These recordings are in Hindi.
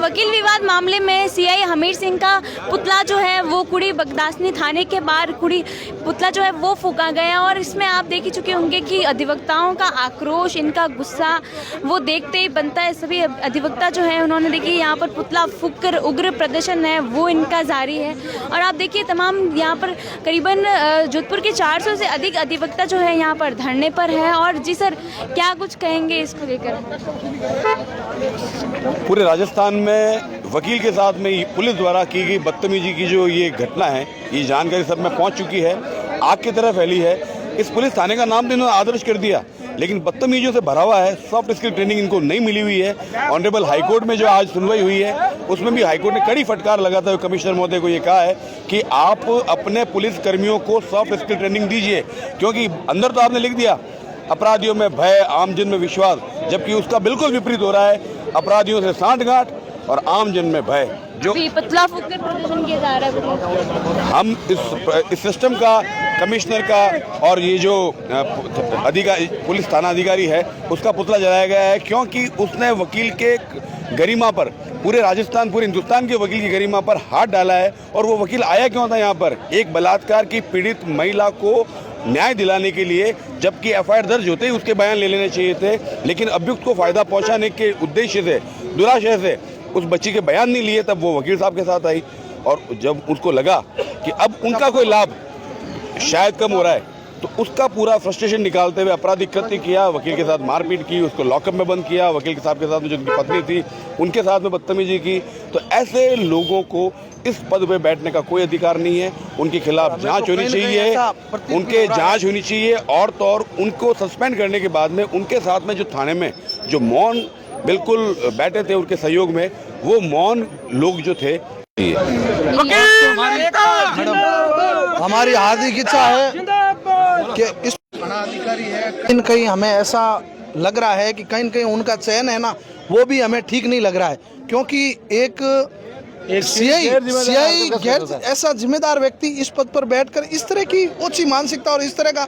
वकील विवाद मामले में सीआई हमीर सिंह का पुतला जो है वो कुड़ी बगदासनी थाने के बाहर पुतला जो है वो फूंका गया और इसमें आप देख ही चुके होंगे कि अधिवक्ताओं का आक्रोश, इनका गुस्सा वो देखते ही बनता है। सभी अधिवक्ता जो है उन्होंने देखिए यहाँ पर पुतला फूंक कर उग्र प्रदर्शन है वो इनका जारी है। और आप देखिए तमाम यहाँ पर करीबन जोधपुर के 400 से अधिक अधिवक्ता जो है यहाँ पर धरने पर है। और जी सर, क्या कुछ कहेंगे इसको लेकर? पूरे राजस्थान में वकील के साथ में पुलिस द्वारा की गई बदतमीजी की जो ये घटना है, ये जानकारी सब में पहुंच चुकी है, आग की तरह फैली है। इस पुलिस थाने का नाम तो इन्होंने आदर्श कर दिया, लेकिन बदतमीजियों से भरा हुआ है। सॉफ्ट स्किल ट्रेनिंग इनको नहीं मिली हुई है। ऑनरेबल हाईकोर्ट में जो आज सुनवाई हुई है उसमें भी हाईकोर्ट ने कड़ी फटकार लगाते हुए कमिश्नर महोदय को ये कहा है कि आप अपने पुलिस कर्मियों को सॉफ्ट स्किल ट्रेनिंग दीजिए, क्योंकि अंदर तो आपने लिख दिया अपराधियों में भय, आमजन में विश्वास, जबकि उसका बिल्कुल विपरीत हो रहा है। अपराधियों से सांठगांठ और आमजन में भय। जो पुतला फूंक कर प्रदर्शन किया जा रहा है, हम इस सिस्टम का, कमिश्नर का और ये जो अधिकारी पुलिस थाना अधिकारी है उसका पुतला जलाया गया है, क्योंकि उसने वकील के गरिमा पर, पूरे राजस्थान, पूरे हिंदुस्तान के वकील की गरिमा पर हाथ डाला है। और वो वकील आया क्यों था यहाँ पर? एक बलात्कार की पीड़ित महिला को न्याय दिलाने के लिए, जबकि एफआईआर दर्ज होते ही उसके बयान ले लेने चाहिए थे, लेकिन अभियुक्त को फायदा पहुंचाने के उद्देश्य से, दुराशय से उस बच्ची के बयान नहीं लिए। तब वो वकील साहब के साथ आई और जब उसको लगा कि अब उनका कोई लाभ शायद कम हो रहा है, तो उसका पूरा फ्रस्ट्रेशन निकालते हुए आपराधिक कृत्य किया, वकील के साथ मारपीट की, उसको लॉकअप में बंद किया, वकील साहब के साथ में जो उनकी पत्नी थी उनके साथ में बदतमीजी की। तो ऐसे लोगों को इस पद पे बैठने का कोई अधिकार नहीं है। उनके खिलाफ जांच होनी चाहिए, उनके जांच होनी चाहिए, और तो और उनको सस्पेंड करने के बाद में उनके साथ में जो थाने में जो मौन बिल्कुल बैठे थे उनके सहयोग में, वो मौन लोग जो थे। हमारी हार्दिक इच्छा है कि इस अधिकारी है, कहीं कहीं हमें ऐसा लग रहा है कि कहीं कहीं उनका चयन है ना, वो भी हमें ठीक नहीं लग रहा है, क्योंकि एक सीआई गैर ऐसा जिम्मेदार व्यक्ति इस पद पर बैठकर इस तरह की ऊंची मानसिकता और इस तरह का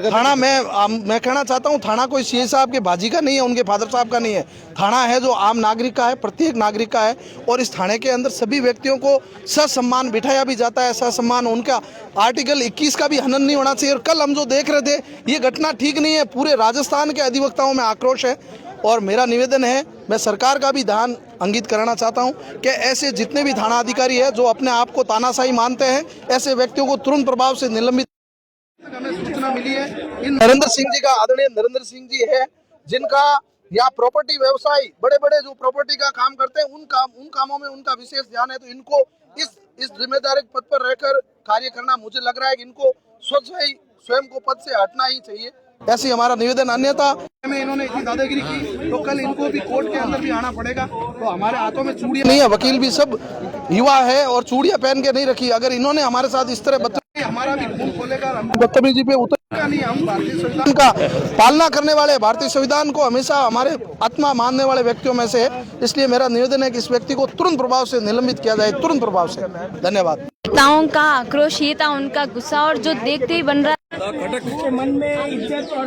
थाना मैं कहना चाहता हूं, थाना कोई सीआई साहब के भाजी का नहीं है, उनके फादर साहब का नहीं है। थाना है जो आम नागरिक का है, प्रत्येक नागरिक का है, और इस थाने के अंदर सभी व्यक्तियों को ससम्मान बिठाया भी जाता है। ससम्मान उनका आर्टिकल 21 का भी हनन नहीं होना चाहिए। और कल हम जो देख रहे थे, ये घटना ठीक नहीं है। पूरे राजस्थान के अधिवक्ताओं में आक्रोश है और मेरा निवेदन है, मैं सरकार का भी ध्यान अंकित कराना चाहता हूं कि ऐसे जितने भी थाना अधिकारी हैं जो अपने आप को तानाशाही मानते हैं, ऐसे व्यक्तियों को तुरंत प्रभाव से निलंबित। हमें सूचना मिली है नरेंद्र सिंह जी का, आदरणीय नरेंद्र सिंह जी है, जिनका या प्रॉपर्टी व्यवसायी, बड़े बड़े जो प्रॉपर्टी का काम करते हैं, उन कामों में उनका विशेष ध्यान है। तो इनको इस जिम्मेदारी पद पर रहकर कार्य करना, मुझे लग रहा है कि इनको स्वयं को पद से हटना ही चाहिए, ऐसी हमारा निवेदन। अन्यथा में इन्होंने इतनी दादागिरी की तो कल इनको भी कोर्ट के अंदर भी आना पड़ेगा। तो हमारे हाथों में चूड़ियां नहीं है, वकील भी सब युवा है और चूड़ियां पहन के नहीं रखी। अगर इन्होंने हमारे साथ इस तरह हमारा भी खून खोलेगा, बदतमीजी पे उतरेगा नहीं। हम भारतीय संविधान का पालना करने वाले, भारतीय संविधान को हमेशा हमारे आत्मा मानने वाले व्यक्तियों में से है। इसलिए मेरा निवेदन है कि इस व्यक्ति को तुरंत प्रभाव से निलंबित किया जाए, तुरंत प्रभाव से। धन्यवाद। नेताओं का आक्रोश ये था, उनका गुस्सा, और जो देखते ही बन रहा है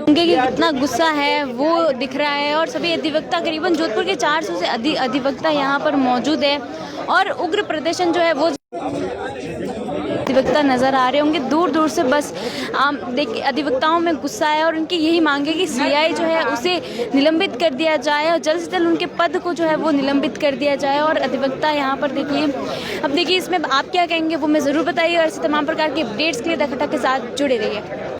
उनके कितना गुस्सा है वो दिख रहा है। और सभी अधिवक्ता, करीबन जोधपुर के 400 से अधिक अधिवक्ता यहाँ पर मौजूद है और उग्र प्रदर्शन जो है वो अधिवक्ता नजर आ रहे होंगे दूर दूर से। बस देखिए अधिवक्ताओं में गुस्सा है और उनकी यही मांग है कि सीआई जो है उसे निलंबित कर दिया जाए और जल्द से जल्द उनके पद को जो है वो निलंबित कर दिया जाए। और अधिवक्ता यहाँ पर देखिए, अब देखिए इसमें आप क्या कहेंगे वो मैं ज़रूर बताइए, और ऐसे तमाम प्रकार के अपडेट्स के लिए द खटक के साथ जुड़े रहिए।